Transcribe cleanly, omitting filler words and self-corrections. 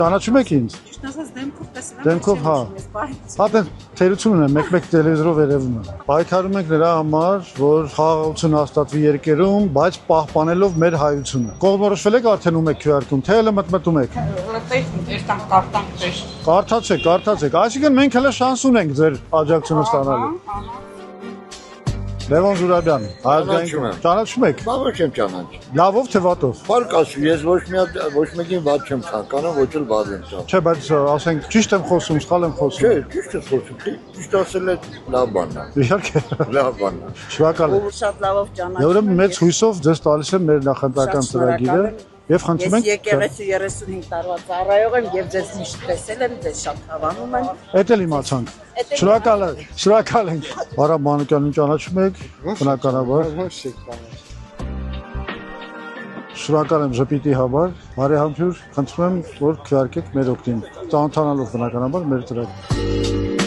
Ճանաչում եք ինձ։ Ճիշտ ասած դեմքով տեսել եմ։ Դեմքով, հա։ Հա դե թերություն ունեմ, մեկ-մեկ տելևիզորով երևում է։ Պայքարում ենք նրա համար, որ խաղաղություն հաստատվի երկրում, բայց պահպանելով մեր հայությունը։ Կողմնորոշվել եք արդեն ում եք քվեարկում, թե հələ մտմտում եք։ Կարդացեք։ Այսինքն մենք հələ շանս ունենք ձեր աջակցությունը ստանալու։ Լևոն Զուրաբյան, ճանաչում եք։ Բա ոչ եմ ճանաչում։ Լավով թե վատով։ Փառք Աստծո, ես ոչ մեկին վատ չեմ ցանկանում, ոչ էլ բաց եմ ցանկանում։ Չէ, բայց ասենք ճիշտ եմ խոսում, սխալ եմ խոսում։ Չէ, ճիշտ ես խոսում։ Ճիշտ ասել եք լավ բան է։ Իհարկե։ Լավ բան է։ Շնորհակալ եմ։ Շատ լավով ճանաչում։ Ուրեմն մեծ հույսով ձեզ տալիս եմ մեր նախընտրական ծրագիրը եւ խնդրում ենք եկեղեցու 35 տարվա ծառայող եմ եւ ձեզ միշտ տեսել եմ, ձեզ շատ հավանում եմ։ Էդ էլ իմացանք։ Շնորհակալ ենք։ Արամ Մանուկյանին ճանաչում եք, բնականաբար։ Շնորհակալ եմ ժպիտի համար։ Բարեհամբույր, խնդրում եմ, որ քվեարկեք մեր օգտին։ Ծանոթանալով բնականաբար մեր ծրագիրը։